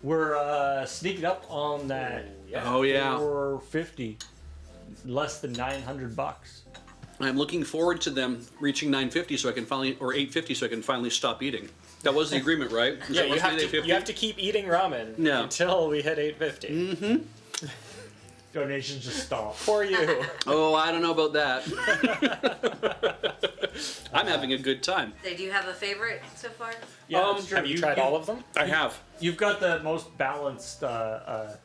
We're sneaking up on that. Oh yeah. 450, less than $900. I'm looking forward to them reaching 950 so I can finally, or 850 so I can finally stop eating. That was the agreement, right? Yeah, you have to keep eating ramen until we hit 850. Mm-hmm. Donations just stop. For you. Oh, I don't know about that. I'm having a good time. So do you have a favorite so far? Yeah, have you tried all of them? I have. You've got the most balanced. I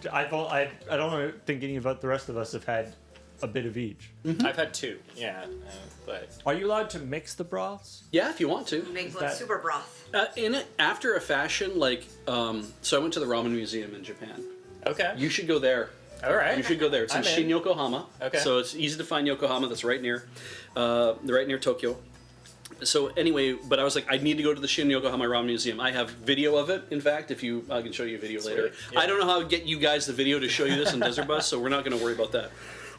don't think any of the rest of us have had a bit of each. Mm-hmm. I've had 2. Yeah, but Are you allowed to mix the broths? Yeah, if you want to. Make like super broth. In it, after a fashion, like, so I went to the ramen museum in Japan. okay. You should go there. All right. You should go there. It's in I'm Shin in. Yokohama. Okay. So it's easy to find Yokohama. That's right near Tokyo. So anyway, but I was like, I need to go to the Shin Yokohama Ramen Museum. I have video of it. In fact, I can show you a video later. Yeah. I don't know how to get you guys the video to show you this in Desert Bus, so we're not going to worry about that.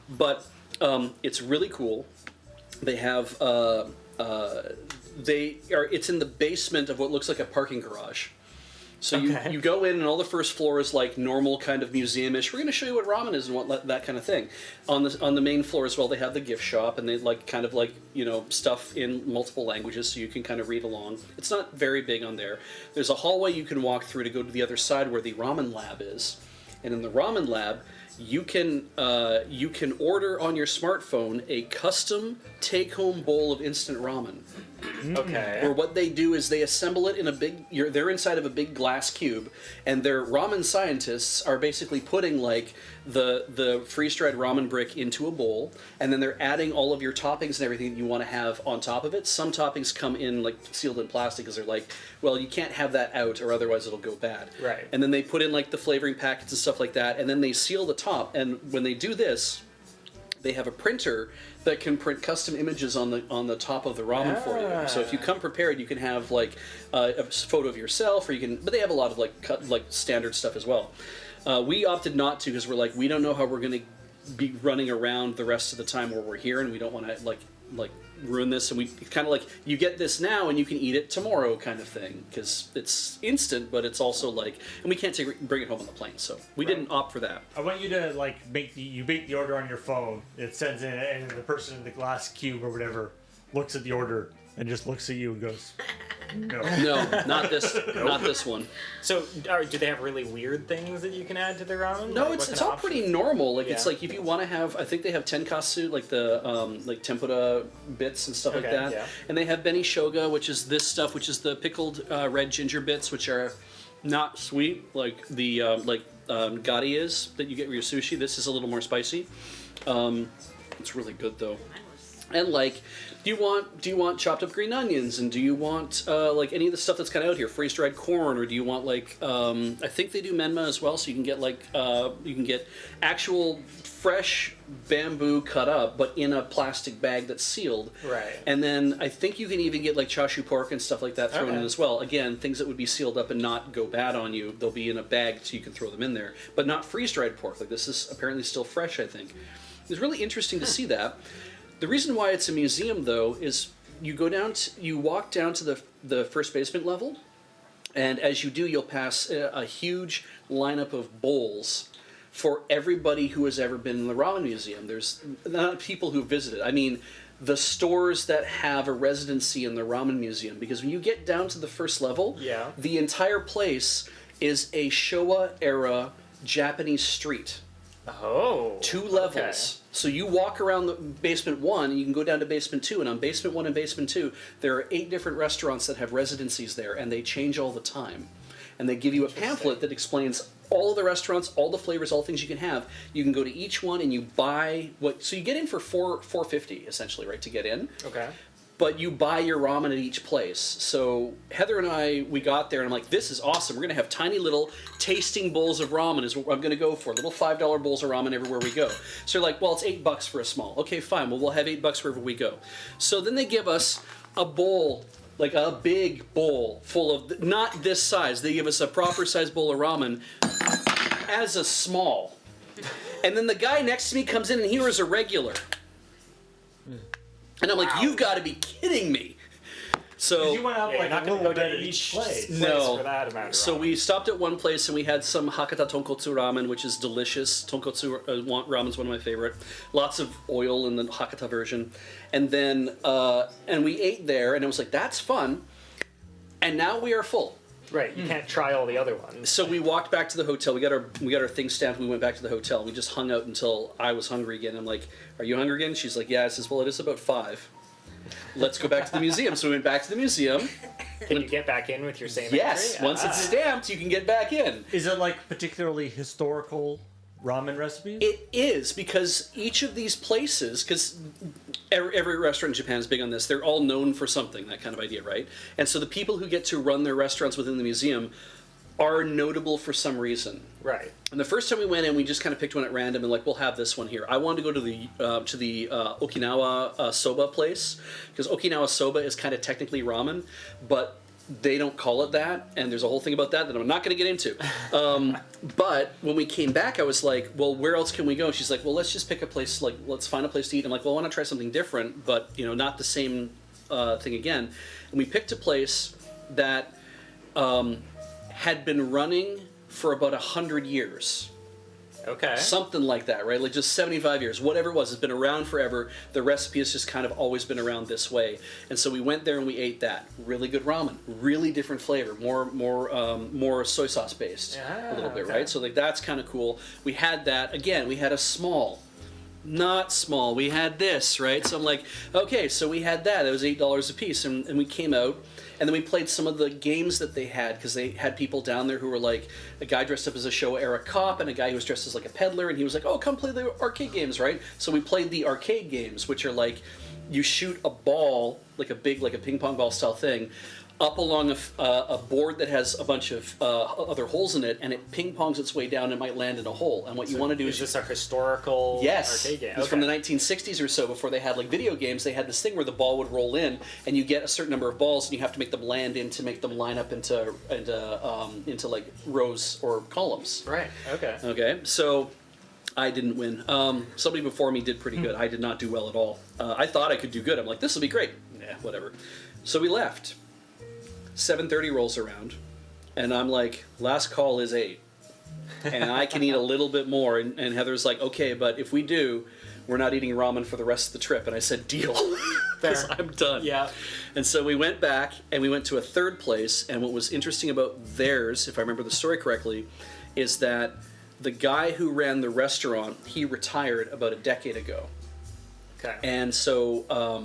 But it's really cool. They have it's in the basement of what looks like a parking garage. So you go in and all the first floor is like normal kind of museum-ish. We're going to show you what ramen is and what that kind of thing. On the main floor as well, they have the gift shop and they stuff in multiple languages so you can kind of read along. It's not very big on there. There's a hallway you can walk through to go to the other side where the ramen lab is. And in the ramen lab, you can order on your smartphone a custom take-home bowl of instant ramen. Okay. Or what they do is they assemble it in they're inside of a big glass cube, and their ramen scientists are basically putting like the freeze-dried ramen brick into a bowl, and then they're adding all of your toppings and everything that you want to have on top of it. Some toppings come in like sealed in plastic because they're like, well, you can't have that out or otherwise it'll go bad. Right. And then they put in like the flavoring packets and stuff like that, and then they seal the top. And when they do this, they have a printer that can print custom images on the top of the ramen for you. So if you come prepared, you can have like a photo of yourself, or but they have a lot of like standard stuff as well. We opted not to because we're like, we don't know how we're going to be running around the rest of the time where we're here, and we don't want to like ruin this. And we kind of like, you get this now and you can eat it tomorrow kind of thing, because it's instant, but it's also like, and we can't bring it home on the plane, so we didn't opt for that. I want you to like make the order on your phone. It sends in, and the person in the glass cube or whatever looks at the order and just looks at you and goes, "No, no, not this, not this one." So, do they have really weird things that you can add to their ramen? No, Like, it's all pretty normal. Like it's Yeah. like if you want to have, I think they have tenkatsu, like the like tempura bits and stuff like Okay, that. yeah. And they have benishoga, which is this stuff, which is the pickled red ginger bits, which are not sweet like the gari is that you get with your sushi. This is a little more spicy. It's really good though. And like, do you want chopped up green onions, and do you want like any of the stuff that's kind of out here, freeze dried corn, or do you want like I think they do menma as well, so you can get like you can get actual fresh bamboo cut up, but in a plastic bag that's sealed. Right. And then I think you can even get like chashu pork and stuff like that thrown in as well. Again, things that would be sealed up and not go bad on you. They'll be in a bag so you can throw them in there, but not freeze dried pork. Like this is apparently still fresh. I think it's really interesting to see that. The reason why it's a museum, though, is you walk down to the first basement level, and as you do, you'll pass a huge lineup of bowls for everybody who has ever been in the ramen museum. There's not people who visited. I mean, the stores that have a residency in the ramen museum, because when you get down to the first level, the entire place is a Showa-era Japanese street. Oh. 2 levels. Okay. So you walk around the basement 1, and you can go down to basement 2, and on basement 1 and basement 2, there are 8 different restaurants that have residencies there, and they change all the time. And they give you a pamphlet that explains all of the restaurants, all the flavors, all the things you can have. You can go to each one and you buy so you get in for $4.50 essentially, right, to get in. Okay. But you buy your ramen at each place. So Heather and I, we got there, and I'm like, this is awesome. We're going to have tiny little tasting bowls of ramen is what I'm going to go for. Little $5 bowls of ramen everywhere we go. So they're like, well, it's $8 for a small. Okay, fine. Well, we'll have $8 wherever we go. So then they give us a bowl, like a big bowl full of, not this size. They give us a proper size bowl of ramen as a small. And then the guy next to me comes in, and he orders a regular. And I'm like, you've got to be kidding me. So you went out Yeah, like you're not a going to little go bit to of each each place. place No. for that amount of So ramen. we stopped at one place and we had some Hakata tonkotsu ramen, which is delicious. Tonkotsu ramen is one of my favorite. Lots of oil in the Hakata version. And then, and we ate there and it was like, that's fun. And now we are full. Right, you can't try all the other ones. So we walked back to the hotel. We got our things stamped. We went back to the hotel. We just hung out until I was hungry again. I'm like, "Are you hungry again?" She's like, "Yeah." I says, "Well, it is about 5. Let's go back to the museum." So we went back to the museum. Can you get back in with your same Yes, entry? once it's stamped, you can get back in. Is it like particularly historical ramen recipes? It is, because each of these places, because every restaurant in Japan is big on this, they're all known for something, that kind of idea, right? And so the people who get to run their restaurants within the museum are notable for some reason. Right. And the first time we went in, we just kind of picked one at random and like, we'll have this one here. I wanted to go to the Okinawa soba place, because Okinawa soba is kind of technically ramen, but they don't call it that, and there's a whole thing about that I'm not going to get into. But when we came back, I was like, well, where else can we go? She's like, well, let's just pick a place, like, let's find a place to eat. I'm like, well, I want to try something different, but, you know, not the same thing again. And we picked a place that had been running for about 100 years. Okay. Something like that, right? Like just 75 years, whatever it was. It's been around forever. The recipe has just kind of always been around this way. And so we went there and we ate that. Really good ramen. Really different flavor. More soy sauce based a little bit, okay. right? So like that's kind of cool. We had that. Again, we had a small. Not small. We had this, right? So I'm like, okay, so we had that. It was $8 a piece. And we came out. And then we played some of the games that they had, because they had people down there who were like a guy dressed up as a Showa-era cop and a guy who was dressed as like a peddler, and he was like, oh, come play the arcade games, right? So we played the arcade games, which are like you shoot a ball, like a ping pong ball style thing, up along a board that has a bunch of other holes in it, and it ping pongs its way down and might land in a hole. And what you want to do is this a historical arcade game? It was from the 1960s or so, before they had like video games. They had this thing where the ball would roll in, and you get a certain number of balls, and you have to make them land in to make them line up into like rows or columns. Right. Okay. Okay, so I didn't win. Somebody before me did pretty good. I did not do well at all. I thought I could do good. I'm like, this will be great. Yeah, whatever. So we left. 7:30 rolls around, and I'm like, last call is 8. And I can eat a little bit more. And Heather's like, okay, but if we do, we're not eating ramen for the rest of the trip. And I said, deal. Because I'm done. Yeah. And so we went back, and we went to a third place. And what was interesting about theirs, if I remember the story correctly, is that the guy who ran the restaurant, he retired about a decade ago. Okay. And so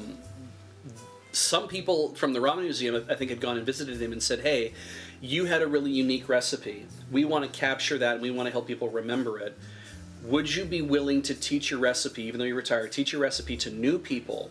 some people from the ramen museum, I think, had gone and visited him and said, hey, you had a really unique recipe. We want to capture that, and we want to help people remember it. Would you be willing to teach your recipe, even though you're retired, teach your recipe to new people,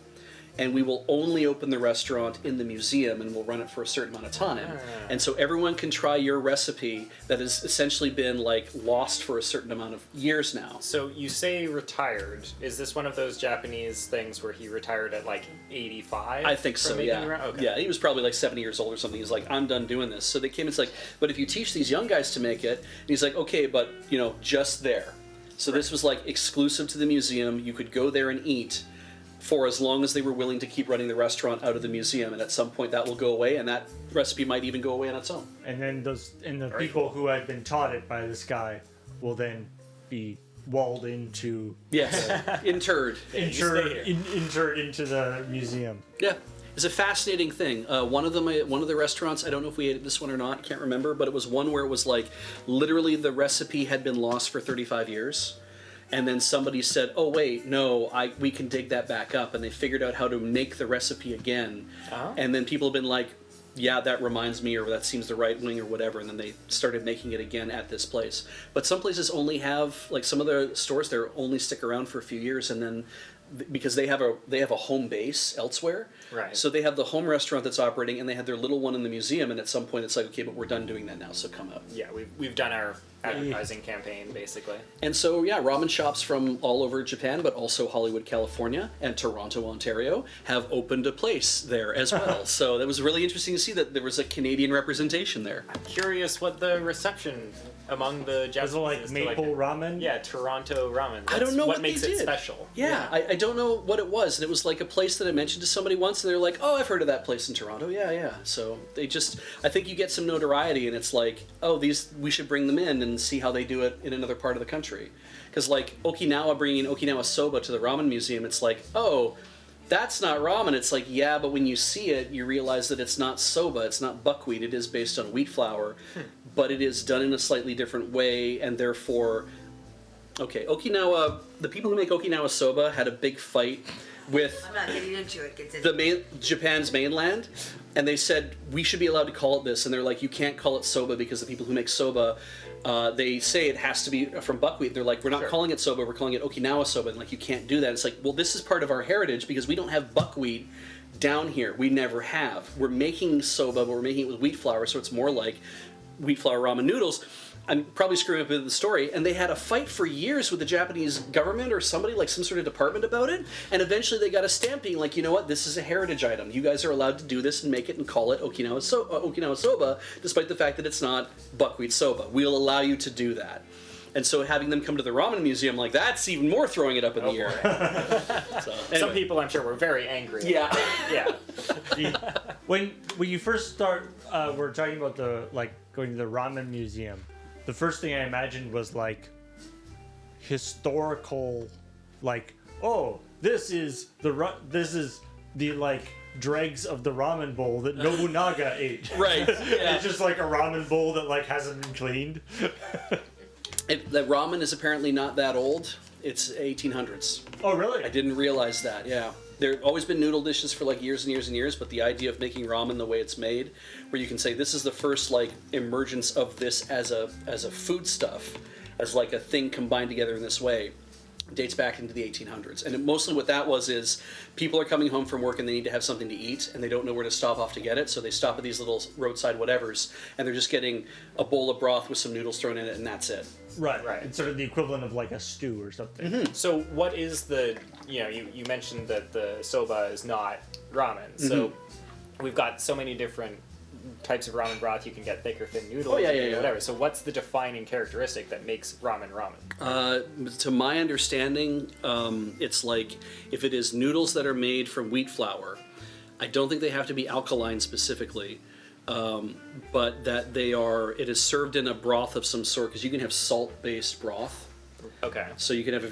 and we will only open the restaurant in the museum, and we'll run it for a certain amount of time. And so everyone can try your recipe that has essentially been like lost for a certain amount of years now. So you say retired. Is this one of those Japanese things where he retired at like 85? I think so, yeah. Okay. Yeah, he was probably like 70 years old or something. He's like, I'm done doing this. So they came and it's like, but if you teach these young guys to make it, and he's like, okay, but, you know, just there. So this was like exclusive to the museum. You could go there and eat for as long as they were willing to keep running the restaurant out of the museum, and at some point that will go away, and that recipe might even go away on its own. And then the people who had been taught it by this guy will then be walled into Yes, interred into the museum. Yeah, it's a fascinating thing. One of the restaurants, I don't know if we ate this one or not, can't remember, but it was one where it was like literally the recipe had been lost for 35 years. And then somebody said, oh, wait, no, we can dig that back up. And they figured out how to make the recipe again. Oh. And then people have been like, yeah, that reminds me, or that seems the right wing, or whatever. And then they started making it again at this place. But some places only have, like some of the stores there only stick around for a few years. And then because they have a home base elsewhere. Right. So they have the home restaurant that's operating, and they have their little one in the museum. And at some point it's like, okay, but we're done doing that now, so come out. Yeah, we've done our advertising campaign, basically. And so, yeah, ramen shops from all over Japan, but also Hollywood, California, and Toronto, Ontario, have opened a place there as well. So that was really interesting to see that there was a Canadian representation there. Curious what the reception among the Was Japanese it like is to, maple ramen? Yeah, Toronto ramen. I don't know what what makes they it did. special. Yeah, I don't know what it was. And it was like a place that I mentioned to somebody once, and they're like, oh, I've heard of that place in Toronto. Yeah. So they just, I think you get some notoriety, and it's like, oh, we should bring them in and see how they do it in another part of the country. Because like Okinawa, bringing Okinawa soba to the ramen museum, it's like, oh, that's not ramen. It's like, yeah, but when you see it, you realize that it's not soba, it's not buckwheat, it is based on wheat flour, but it is done in a slightly different way, and therefore, okay, Okinawa, the people who make Okinawa soba had a big fight with I'm not getting into it. It's in Japan's mainland, and they said we should be allowed to call it this, and they're like, you can't call it soba because the people who make soba, they say it has to be from buckwheat. They're like, we're not calling it soba, we're calling it Okinawa soba, and like, you can't do that. It's like, well, this is part of our heritage because we don't have buckwheat down here. We never have. We're making soba, but we're making it with wheat flour, so it's more like wheat flour ramen noodles. I'm probably screwing up a bit of the story, and they had a fight for years with the Japanese government or somebody, like some sort of department about it, and eventually they got a stamp being like, you know what, this is a heritage item. You guys are allowed to do this and make it and call it Okinawa soba, despite the fact that it's not buckwheat soba. We'll allow you to do that. And so having them come to the ramen museum, like, that's even more throwing it up in the air. So, anyway. Some people, I'm sure, were very angry. Yeah. Yeah. When you first start, we're talking about going to the ramen museum. The first thing I imagined was like historical, like, oh, this is the like dregs of the ramen bowl that Nobunaga ate. Right. Yeah. It's just like a ramen bowl that like hasn't been cleaned. The ramen is apparently not that old. It's 1800s. Oh, really? I didn't realize that, yeah. There have always been noodle dishes for like years and years and years, but the idea of making ramen the way it's made, where you can say this is the first like emergence of this as a foodstuff, as like a thing combined together in this way, dates back into the 1800s. And mostly what that was is people are coming home from work and they need to have something to eat and they don't know where to stop off to get it, so they stop at these little roadside whatevers and they're just getting a bowl of broth with some noodles thrown in it, and that's it. Right. Right. It's sort of the equivalent of like a stew or something. Mm-hmm. So what is you mentioned that the soba is not ramen. So we've got so many different types of ramen broth. You can get thick or thin noodles, whatever. So what's the defining characteristic that makes ramen ramen? To my understanding, it's like if it is noodles that are made from wheat flour, I don't think they have to be alkaline specifically, but that it is served in a broth of some sort, because you can have salt-based broth. Okay. So you can have a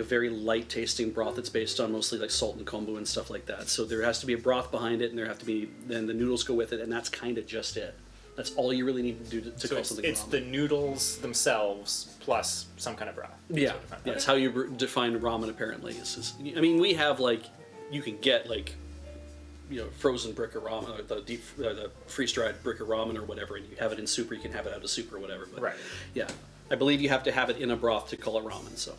very light tasting broth that's based on mostly like salt and kombu and stuff like that. So there has to be a broth behind it, and then the noodles go with it, and that's kind of just it. That's all you really need to do to So call something it's ramen. the noodles themselves plus some kind of broth. Yeah, that's how you define ramen. Apparently, I mean, we have like, you can get like, frozen brick of ramen, or the freeze-dried brick of ramen or whatever, and you have it in soup, or you can have it out of soup or whatever. But Right. yeah, I believe you have to have it in a broth to call it ramen. So.